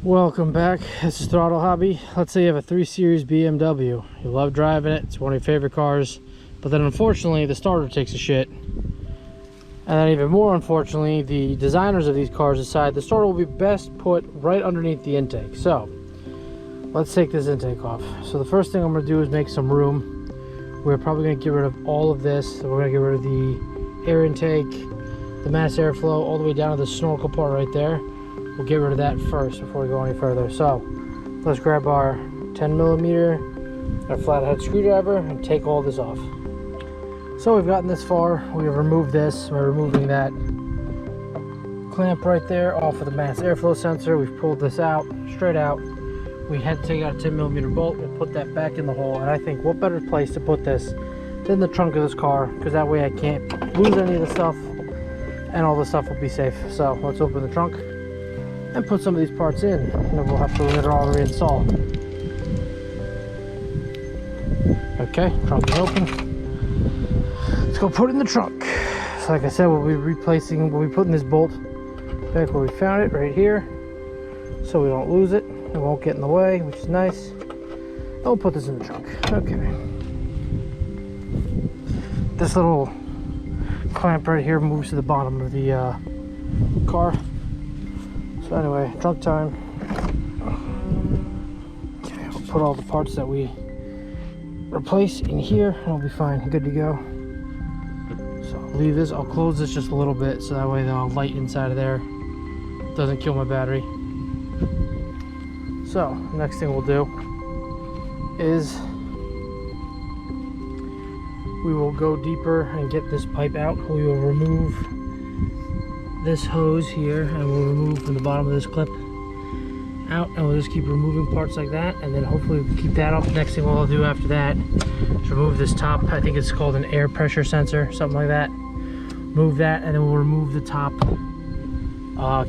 Welcome back. This is Throttle Hobby. Let's say you have a 3 Series BMW. You love driving it. It's one of your favorite cars. But then unfortunately, the starter takes a shit. And then even more unfortunately, the designers of these cars decide the starter will be best put right underneath the intake. So, let's take this intake off. So the first thing I'm going to do is make some room. We're probably going to get rid of all of this. So we're going to get rid of the air intake, the mass airflow, all the way down to the snorkel part right there. We'll get rid of that first before we go any further. So let's grab our 10mm, our flathead screwdriver, and take all this off. So we've gotten this far. We've removed this. We're removing that clamp right there off of the mass airflow sensor. We've pulled this out, straight out. We had to take out a 10mm bolt. We'll put that back in the hole. And I think what better place to put this than the trunk of this car, because that way I can't lose any of the stuff and all the stuff will be safe. So let's open the trunk and put some of these parts in, and then we'll have to later on reinstall. Okay, trunk is open. Let's go put it in the trunk. So like I said, we'll be putting this bolt back where we found it, right here, so we don't lose it. It won't get in the way, which is nice. And we'll put this in the trunk. Okay. This little clamp right here moves to the bottom of the car. So anyway, trunk time. Okay, I'll put all the parts that we replace in here and it'll be fine, good to go. So I'll leave this, I'll close this just a little bit so that way the light inside of there doesn't kill my battery. So next thing we'll do is we will go deeper and get this pipe out. We will remove this hose here and we'll remove from the bottom of this clip out, and we'll just keep removing parts like that, and then hopefully we'll keep that up. Next thing we'll do after that is remove this top, I think it's called an air pressure sensor, something like that. Move that, and then we'll remove the top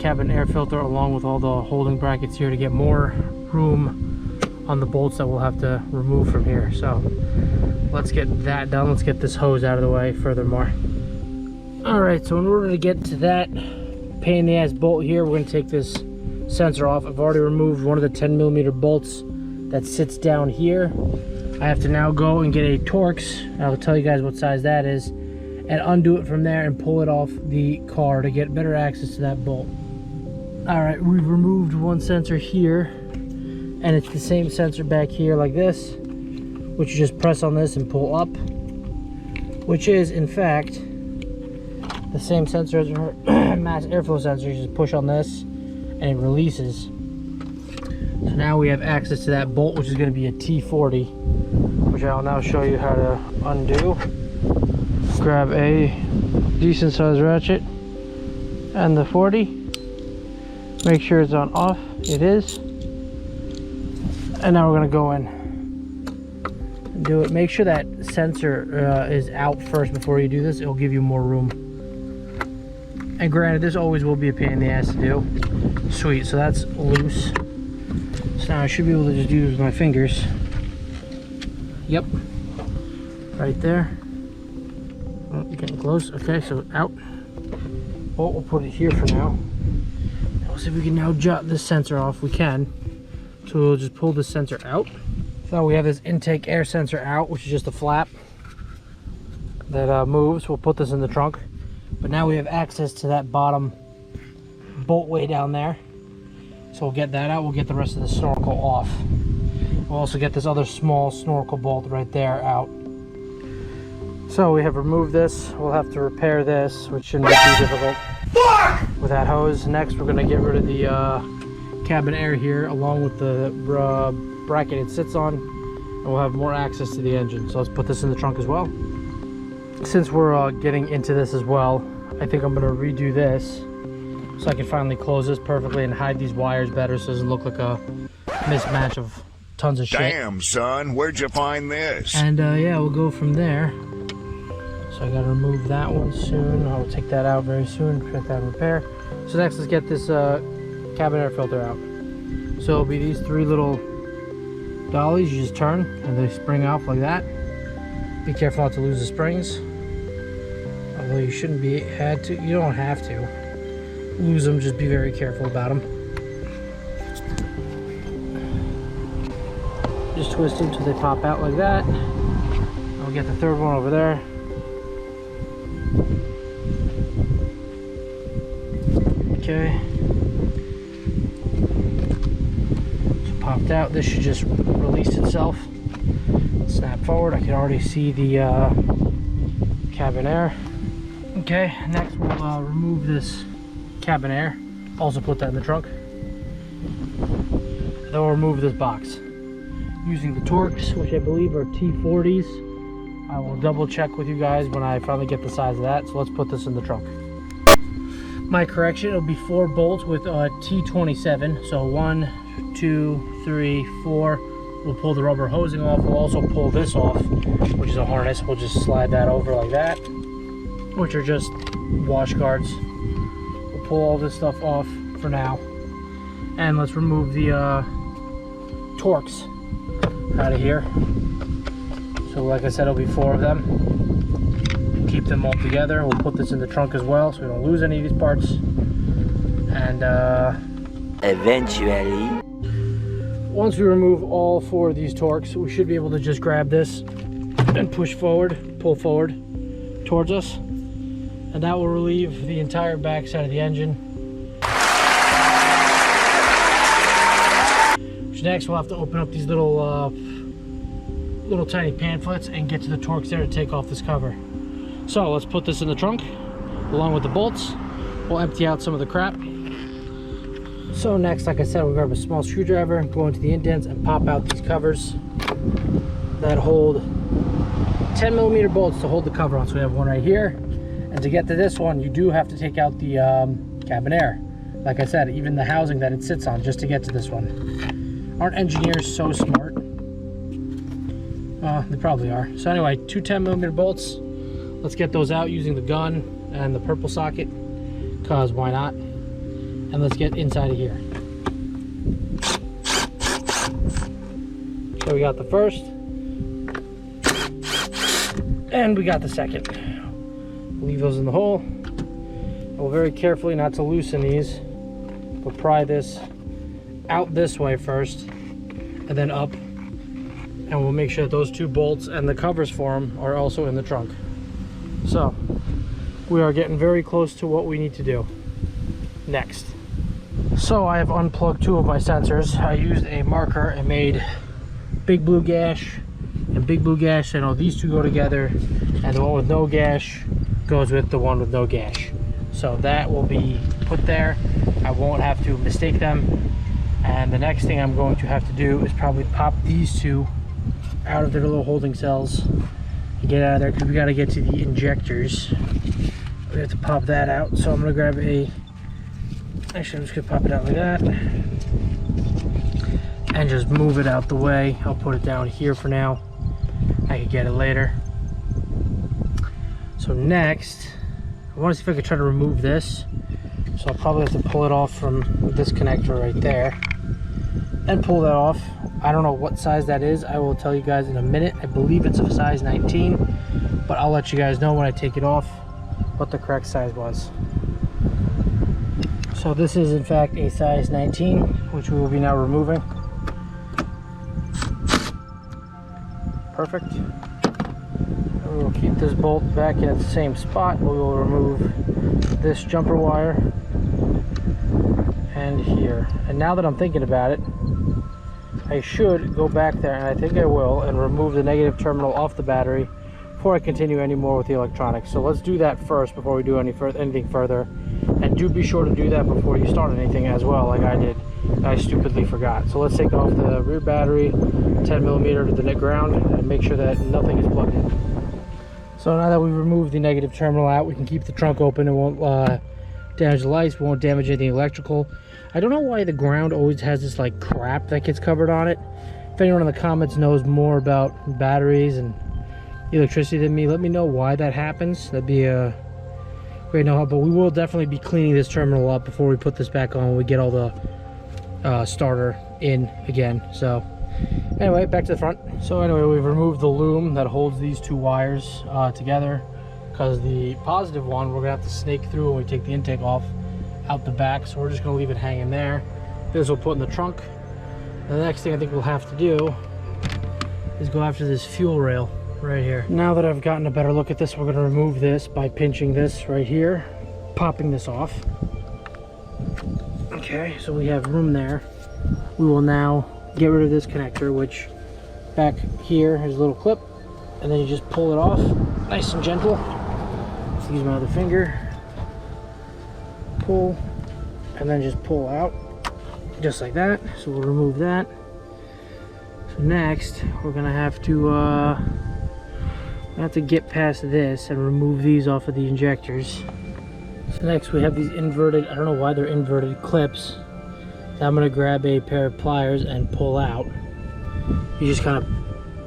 cabin air filter along with all the holding brackets here to get more room on the bolts that we'll have to remove from here. So let's get that done. Let's get this hose out of the way furthermore. Alright, so in order to get to that pain in the ass bolt here, we're going to take this sensor off. I've already removed one of the 10mm bolts that sits down here. I have to now go and get a Torx, I'll tell you guys what size that is, and undo it from there and pull it off the car to get better access to that bolt. Alright, we've removed one sensor here, and it's the same sensor back here like this, which you just press on this and pull up, which is in fact the same sensor as our mass airflow sensor. You just push on this and it releases. So now we have access to that bolt, which is going to be a T40, which I'll now show you how to undo. Grab a decent sized ratchet and the 40. Make sure it's on off. It is. And now we're going to go in and do it. Make sure that sensor is out first before you do this. It'll give you more room. And granted, this always will be a pain in the ass to do. Sweet, so that's loose. So now I should be able to just use my fingers. Yep. Right there. Oh, getting close. Okay, so out. Well, we'll put it here for now. And we'll see if we can now jut this sensor off. We can. So we'll just pull this sensor out. So we have this intake air sensor out, which is just a flap that moves. We'll put this in the trunk. But now we have access to that bottom bolt way down there. So we'll get that out. We'll get the rest of the snorkel off. We'll also get this other small snorkel bolt right there out. So we have removed this. We'll have to repair this, which shouldn't be too difficult. Fuck! With that hose. Next we're going to get rid of the cabin air here along with the bracket it sits on. And we'll have more access to the engine. So let's put this in the trunk as well. Since we're getting into this as well, I think I'm going to redo this so I can finally close this perfectly and hide these wires better so it doesn't look like a mismatch of tons of shit. Damn, son, where'd you find this? And yeah, we'll go from there. So I got to remove that one soon. I'll take that out very soon, check that repair. So next, let's get this cabin air filter out. So it'll be these three little dollies. You just turn and they spring off like that. Be careful not to lose the springs. Although you shouldn't be you don't have to lose them, just be very careful about them. Just twist them until they pop out like that. We'll get the third one over there. Okay. So popped out. This should just release itself. Snap forward. I can already see the cabin air. Okay, next we'll remove this cabin air. Also put that in the trunk. Then we'll remove this box. Using the Torx, which I believe are T40s. I will double check with you guys when I finally get the size of that. So let's put this in the trunk. My correction, it'll be 4 bolts with a T27. So 1, 2, 3, 4. We'll pull the rubber hosing off. We'll also pull this off, which is a harness. We'll just slide that over like that, which are just wash guards. We'll pull all this stuff off for now. And let's remove the Torx out of here. So like I said, it'll be 4 of them. Keep them all together. We'll put this in the trunk as well so we don't lose any of these parts. And eventually, once we remove all 4 of these Torx, we should be able to just grab this and push forward, pull forward towards us. And that will relieve the entire back side of the engine. Which next we'll have to open up these little tiny pamphlets and get to the Torx there to take off this cover. So let's put this in the trunk along with the bolts. We'll empty out some of the crap. So next, like I said, we'll grab a small screwdriver, go into the indents and pop out these covers that hold 10mm bolts to hold the cover on. So we have one right here. And to get to this one, you do have to take out the cabin air. Like I said, even the housing that it sits on just to get to this one. Aren't engineers so smart? They probably are. So anyway, 2 10mm bolts. Let's get those out using the gun and the purple socket, cause why not? And let's get inside of here. So we got the first, and we got the second. Leave those in the hole. We'll very carefully, not to loosen these, but pry this out this way first, and then up. And we'll make sure that those 2 bolts and the covers for them are also in the trunk. So we are getting very close to what we need to do next. So I have unplugged 2 of my sensors. I used a marker and made big blue gash and big blue gash. I know these 2 go together, and the one with no gash goes with the one with no gash. So that will be put there. I won't have to mistake them. And the next thing I'm going to have to do is probably pop these 2 out of their little holding cells and get out of there, because we got to get to the injectors. We have to pop that out. So I'm going to grab actually I'm just going to pop it out like that and just move it out the way. I'll put it down here for now. I can get it later. So next, I want to see if I can try to remove this. So I'll probably have to pull it off from this connector right there and pull that off. I don't know what size that is. I will tell you guys in a minute. I believe it's a size 19, but I'll let you guys know when I take it off what the correct size was. So this is in fact a size 19, which we will be now removing. Perfect. We will keep this bolt back in its same spot. We will remove this jumper wire and here. And now that I'm thinking about it, I should go back there, and I think I will, and remove the negative terminal off the battery before I continue any more with the electronics. So let's do that first before we do anything further. And do be sure to do that before you start anything as well, like I did. I stupidly forgot. So let's take off the rear battery, 10mm to the net ground, and make sure that nothing is plugged in. So now that we've removed the negative terminal out, we can keep the trunk open. It won't damage the lights, we won't damage anything electrical. I don't know why the ground always has this like crap that gets covered on it. If anyone in the comments knows more about batteries and electricity than me, let me know why that happens. That'd be a great know how. But we will definitely be cleaning this terminal up before we put this back on when we get all the starter in again. So anyway, back to the front. So anyway, we've removed the loom that holds these 2 wires together, because the positive one we're gonna have to snake through when we take the intake off out the back. So we're just gonna leave it hanging there, This we'll put in the trunk. And the next thing I think we'll have to do is go after this fuel rail right here. Now that I've gotten a better look at this, we're gonna remove this by pinching this right here, popping this off. Okay, so we have room there. We will now get rid of this connector, which back here is a little clip, and then you just pull it off, nice and gentle. Let's use my other finger. Pull, and then just pull out, just like that. So we'll remove that. So next, we're gonna have to get past this and remove these off of the injectors. So next we have these inverted, I don't know why they're inverted clips. So I'm gonna grab a pair of pliers and pull out. You just kind of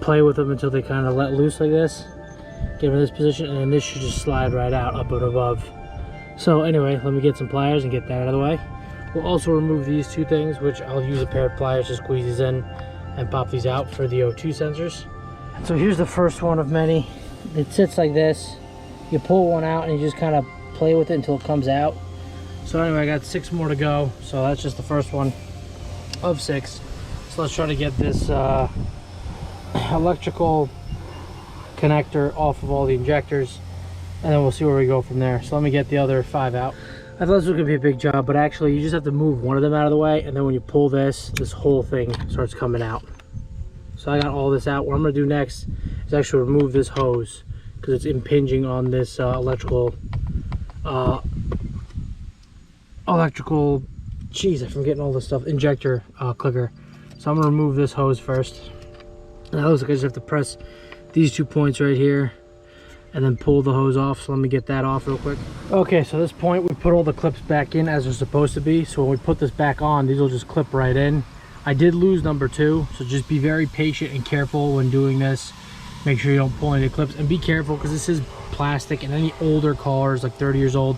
play with them until they kind of let loose like this. Get them in this position, and then this should just slide right out up and above. So anyway, let me get some pliers and get that out of the way. We'll also remove these two things, which I'll use a pair of pliers to squeeze these in and pop these out for the O2 sensors. So here's the first one of many. It sits like this. You pull one out and you just kind of play with it until it comes out. So anyway, I got 6 more to go. So that's just the first one of 6. So let's try to get this electrical connector off of all the injectors, and then we'll see where we go from there. So let me get the other 5 out. I thought this was gonna be a big job, but actually you just have to move one of them out of the way, and then when you pull this whole thing starts coming out. So I got all this out. What I'm gonna do next is actually remove this hose because it's impinging on this electrical, geez, I'm getting all this stuff, injector clicker. So I'm gonna remove this hose first. And that looks like I just have to press these 2 points right here and then pull the hose off. So let me get that off real quick. Okay, so at this point we put all the clips back in as they're supposed to be. So when we put this back on, these will just clip right in. I did lose number 2, so just be very patient and careful when doing this. Make sure you don't pull any clips, and be careful because this is plastic, and any older cars, like 30 years old,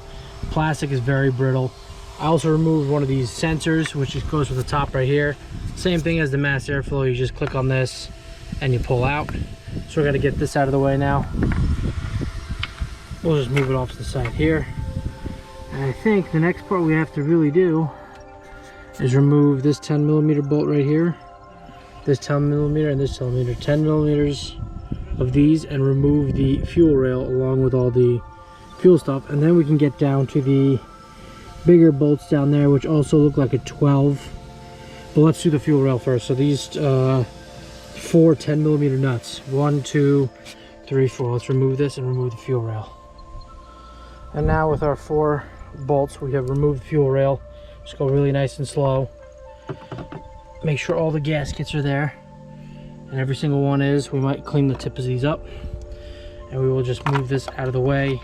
plastic is very brittle. I also removed one of these sensors, which just goes with the top right here. Same thing as the mass airflow, you just click on this and you pull out. So we're gonna get this out of the way now. We'll just move it off to the side here. And I think the next part we have to really do is remove this 10mm bolt right here, this 10mm and this 10mm, 10mm of these, and remove the fuel rail along with all the fuel stuff. And then we can get down to the bigger bolts down there, which also look like a 12. But let's do the fuel rail first. So these 4 10mm nuts, 1, 2, 3, 4. Let's remove this and remove the fuel rail. And now with our 4 bolts, we have removed the fuel rail. Just go really nice and slow. Make sure all the gaskets are there, and every single one is. We might clean the tips of these up, and we will just move this out of the way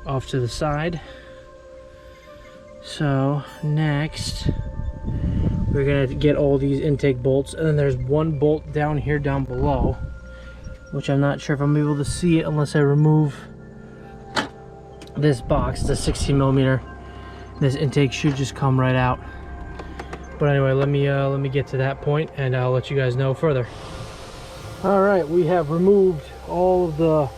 off to the side. So next we're gonna get all these intake bolts, and then there's one bolt down here down below, which I'm not sure if I'm able to see it unless I remove this box. It's a 16mm. This intake should just come right out. But anyway, let me get to that point and I'll let you guys know further. All right, we have removed all of the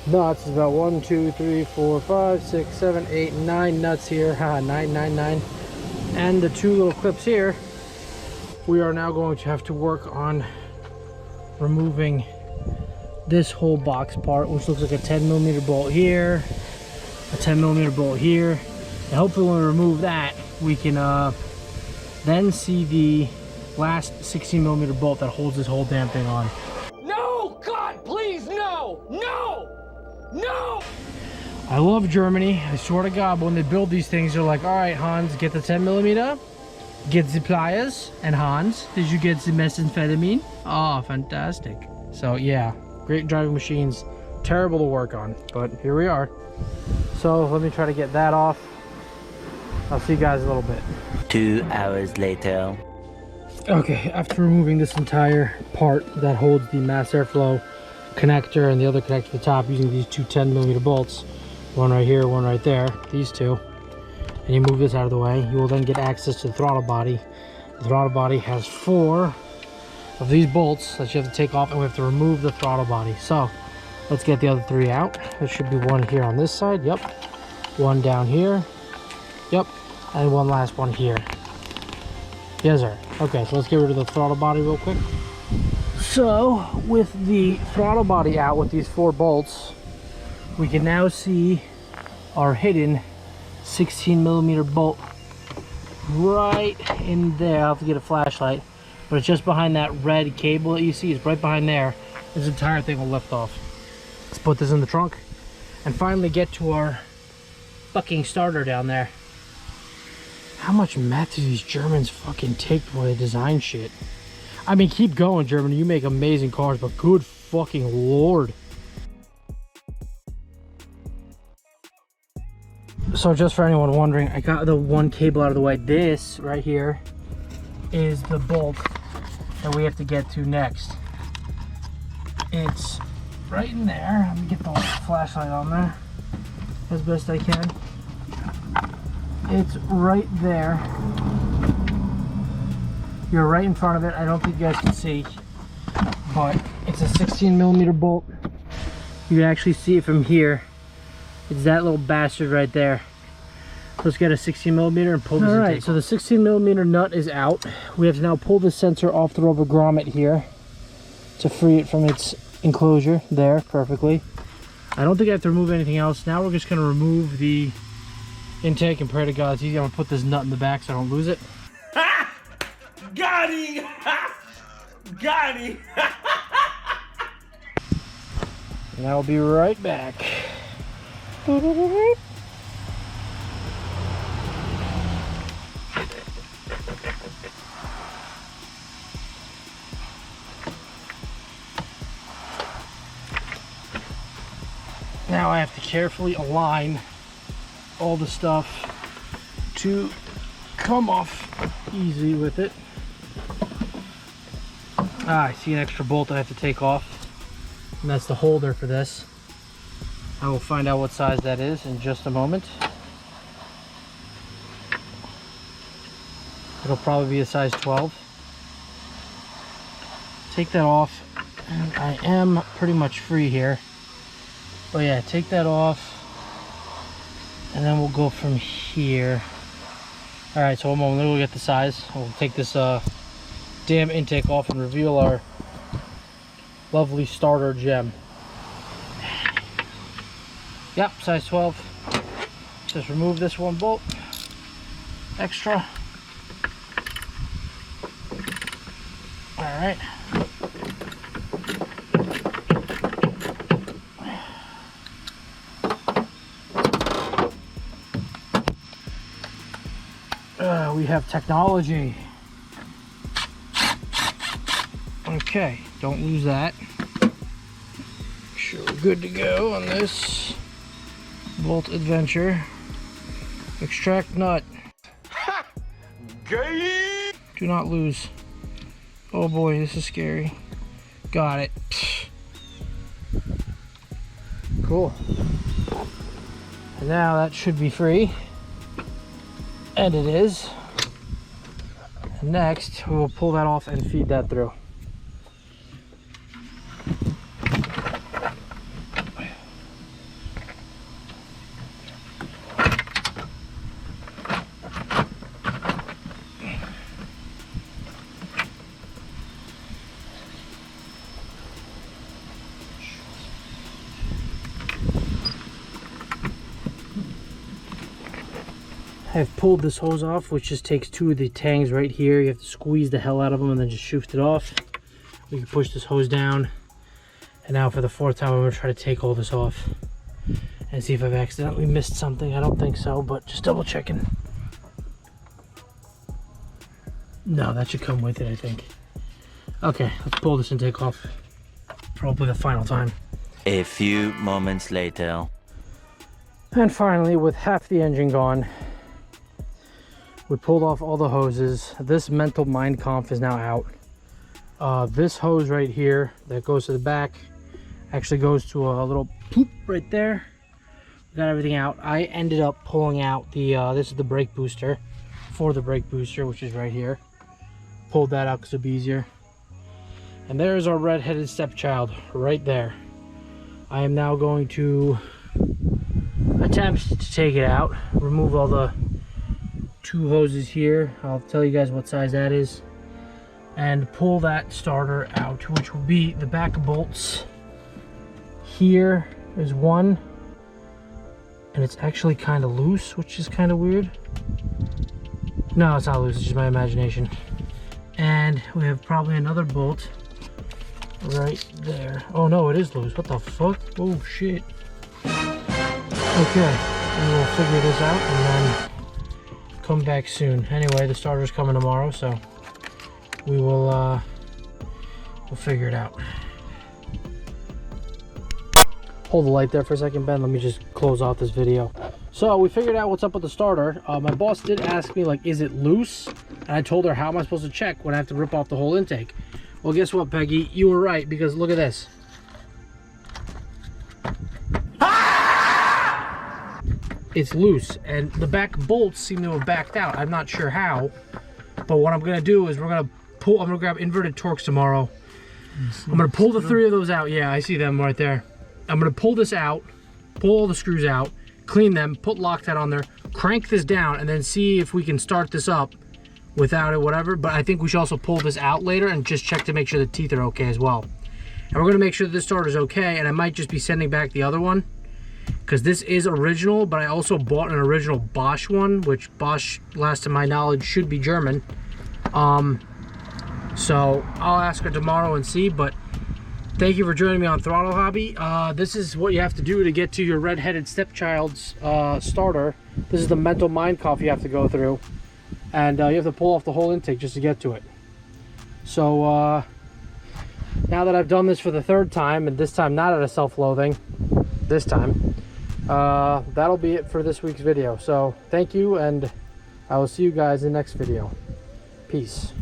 nuts. It's about 1, 2, 3, 4, 5, 6, 7, 8, 9 nuts here. 9. And the 2 little clips here. We are now going to have to work on removing this whole box part, which looks like a 10mm bolt here, a 10mm bolt here. And hopefully when we remove that, we can then see the last 16mm bolt that holds this whole damn thing on. No! God, please, no! No! No! I love Germany. I swear to God, when they build these things, they're like, all right, Hans, get the 10mm, get the pliers, and Hans, did you get the methamphetamine? Oh, fantastic. So yeah, great driving machines, terrible to work on, but here we are. So let me try to get that off. I'll see you guys in a little bit. 2 hours later. Okay, after removing this entire part that holds the mass airflow connector and the other connector at the top, using these 2 10mm bolts, one right here, one right there, these 2, and you move this out of the way, you will then get access to the throttle body. The throttle body has 4 of these bolts that you have to take off, and we have to remove the throttle body. So let's get the other 3 out. There should be 1 here on this side, yep, 1 down here, yep, and 1 last one here. Yes, sir. Okay, so let's get rid of the throttle body real quick. So, with the throttle body out with these 4 bolts, we can now see our hidden 16mm bolt right in there. I'll have to get a flashlight, but it's just behind that red cable that you see. It's right behind there. This entire thing will lift off. Let's put this in the trunk and finally get to our fucking starter down there. How much meth do these Germans fucking take when they design shit? I mean, keep going, Germany. You make amazing cars, but good fucking lord. So just for anyone wondering, I got the one cable out of the way. This right here is the bolt that we have to get to next. It's right in there. Let me get the flashlight on there as best I can. It's right there. You're right in front of it. I don't think you guys can see, but it's a 16mm bolt. You can actually see it from here. It's that little bastard right there. Let's get a 16mm and pull this. All right, so the 16mm nut is out. We have to now pull the sensor off the rubber grommet here to free it from its enclosure there perfectly. I don't think I have to remove anything else. Now we're just going to remove the intake and pray to God it's easy. I'm going to put this nut in the back so I don't lose it. Got him! Got him! And I'll be right back. Now I have to carefully align all the stuff to come off easy with it. I see an extra bolt that I have to take off, and that's the holder for this. I will find out what size that is in just a moment. It'll probably be a size 12. Take that off, and I am pretty much free here. But yeah, take that off, and then we'll go from here. All right, so one moment, we'll get the size. We'll take this damn intake off and reveal our lovely starter gem. Yep, size 12. Just remove this one bolt extra. All right. We have technology. Okay, don't lose that. Make sure we're good to go on this bolt adventure. Extract nut. Ha! Gay! Do not lose. Oh boy, this is scary. Got it. Cool. And now that should be free. And it is. Next, we will pull that off and feed that through. I've pulled this hose off, which just takes 2 of the tangs right here. You have to squeeze the hell out of them and then just shoot it off. We can push this hose down. And now for the 4th time, I'm going to try to take all this off and see if I've accidentally missed something. I don't think so, but just double checking. No, that should come with it, I think. Okay, let's pull this and take off. Probably the final time. A few moments later. And finally, with half the engine gone, we pulled off all the hoses. This mental mind conf is now out. This hose right here that goes to the back actually goes to a little poop right there. We got everything out. I ended up pulling out the this is the brake booster for the brake booster, which is right here. Pulled that out because it'd be easier. And there's our red-headed stepchild right there. I am now going to attempt to take it out, remove all the 2 hoses here. I'll tell you guys what size that is. And pull that starter out, which will be the back bolts. Here is one. And it's actually kind of loose, which is kind of weird. No, it's not loose, it's just my imagination. And we have probably another bolt right there. Oh no, it is loose. What the fuck? Oh shit. Okay, we will figure this out and then come back soon. Anyway, the starter's coming tomorrow, so we will we'll figure it out. Hold the light there for a second, Ben. Let me just close off this video. So we figured out what's up with the starter. My boss did ask me, like, is it loose? And I told her, how am I supposed to check when I have to rip off the whole intake? Well, guess what, Peggy? You were right, because look at this. It's loose, and the back bolts seem to have backed out. I'm not sure how, but what I'm gonna do is I'm gonna grab inverted Torx tomorrow. I'm gonna pull the 3 of those out. Yeah, I see them right there. I'm gonna pull this out, pull all the screws out, clean them, put Loctite on there, crank this down, and then see if we can start this up without it, whatever. But I think we should also pull this out later and just check to make sure the teeth are okay as well. And we're gonna make sure that this starter is okay, and I might just be sending back the other one, because this is original, but I also bought an original Bosch one, which Bosch, last to my knowledge, should be German. So I'll ask her tomorrow and see, but thank you for joining me on Throttle Hobby. This is what you have to do to get to your red-headed stepchild's starter. This is the mental mind cough you have to go through. And you have to pull off the whole intake just to get to it. So now that I've done this for the 3rd time, and this time not out of self-loathing, this time, that'll be it for this week's video. So thank you, and I will see you guys in the next video. Peace.